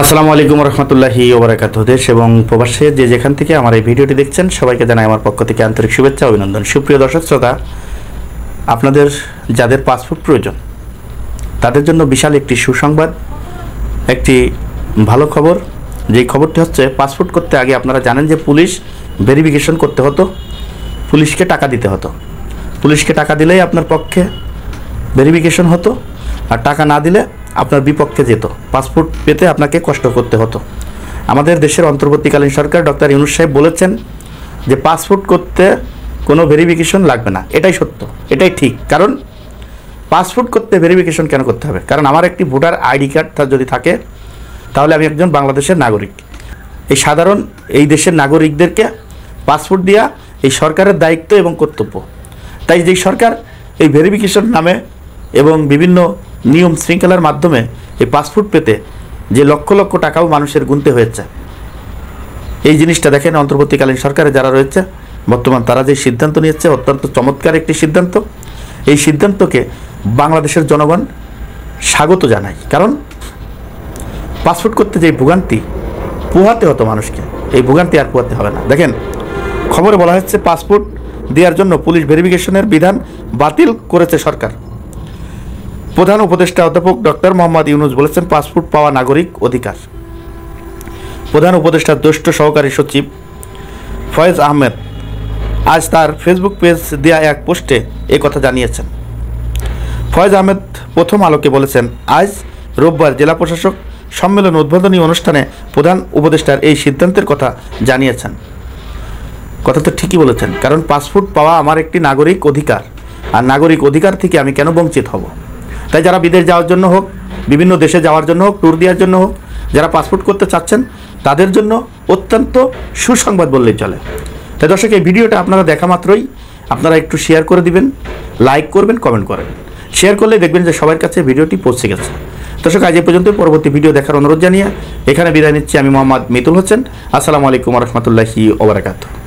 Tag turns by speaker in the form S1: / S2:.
S1: আসসালামু আলাইকুম রহমতুল্লাহি ওবারাকাতুহ। দেশ এবং প্রবাসে যে যেখান থেকে আমার এই ভিডিওটি দেখছেন সবাইকে জানাই আমার পক্ষ থেকে আন্তরিক শুভেচ্ছা অভিনন্দন। সুপ্রিয় দর্শক শ্রোতা, আপনাদের যাদের পাসপোর্ট প্রয়োজন তাদের জন্য বিশাল একটি সুসংবাদ, একটি ভালো খবর। যেই খবরটি হচ্ছে, পাসপোর্ট করতে আগে আপনারা জানেন যে পুলিশ ভেরিফিকেশন করতে হতো, পুলিশকে টাকা দিতে হতো। পুলিশকে টাকা দিলেই আপনার পক্ষে ভেরিফিকেশন হতো, আর টাকা না দিলে আপনার বিপক্ষে যেত। পাসপোর্ট পেতে আপনাকে কষ্ট করতে হতো। আমাদের দেশের অন্তর্বর্তীকালীন সরকার ডক্টর ইউনূস সাহেব বলেছেন যে পাসপোর্ট করতে কোনো ভেরিফিকেশন লাগবে না। এটাই সত্য, এটাই ঠিক। কারণ পাসপোর্ট করতে ভেরিফিকেশন কেন করতে হবে? কারণ আমার একটি ভোটার আইডি কার্ড যদি থাকে তাহলে আমি একজন বাংলাদেশের নাগরিক। এই সাধারণ এই দেশের নাগরিকদেরকে পাসপোর্ট দেওয়া এই সরকারের দায়িত্ব এবং কর্তব্য। তাই যেই সরকার এই ভেরিফিকেশন নামে এবং বিভিন্ন নিয়ম শৃঙ্খলার মাধ্যমে এই পাসপোর্ট পেতে যে লক্ষ লক্ষ টাকাও মানুষের গুনতে হয়েছে, এই জিনিসটা দেখেন অন্তর্বর্তীকালীন সরকারে যারা রয়েছে বর্তমান, তারা যে সিদ্ধান্ত নিয়েছে অত্যন্ত চমৎকার একটি সিদ্ধান্ত। এই সিদ্ধান্তকে বাংলাদেশের জনগণ স্বাগত জানায়। কারণ পাসপোর্ট করতে যে ভোগান্তি পোহাতে হতো মানুষকে, এই ভোগান্তি আর পোহাতে হবে না। দেখেন খবরে বলা হচ্ছে পাসপোর্ট দেওয়ার জন্য পুলিশ ভেরিফিকেশনের বিধান বাতিল করেছে সরকার। প্রধান উপদেষ্টা অধ্যাপক ডক্টর মোহাম্মদ ইউনূস বলেছেন, পাসপোর্ট পাওয়া নাগরিক অধিকার। প্রধান উপদেষ্টার জ্যেষ্ঠ সহকারী সচিব ফয়েজ আহমেদ আজ তার ফেসবুক পেজ দেয়া এক পোস্টে কথা জানিয়েছেন। ফয়েজ আহমেদ প্রথম আলোকে বলেছেন, আজ রোববার জেলা প্রশাসক সম্মেলন উদ্বোধনী অনুষ্ঠানে প্রধান উপদেষ্টার এই সিদ্ধান্তের কথা জানিয়েছেন। কথা তো ঠিকই বলেছেন, কারণ পাসপোর্ট পাওয়া আমার একটি নাগরিক অধিকার, আর নাগরিক অধিকার থেকে আমি কেন বঞ্চিত হব? তাই যারা বিদেশ যাওয়ার জন্য হোক, বিভিন্ন দেশে যাওয়ার জন্য হোক, ট্যুর দেওয়ার জন্য হোক, যারা পাসপোর্ট করতে চাচ্ছেন তাদের জন্য অত্যন্ত সুসংবাদ বললেই চলে। তাই দর্শক, এই ভিডিওটা আপনারা দেখা মাত্রই আপনারা একটু শেয়ার করে দিবেন, লাইক করবেন, কমেন্ট করবেন। শেয়ার করলে দেখবেন যে সবার কাছে ভিডিওটি পৌঁছে গেছে। দর্শক, আজ এই পর্যন্ত। পরবর্তী ভিডিও দেখার অনুরোধ জানিয়ে এখানে বিদায় নিচ্ছি। আমি মোহাম্মদ মিতুল হোসেন। আসসালামু আলাইকুম রহমতুল্লাহি ওবারাকাতুহু।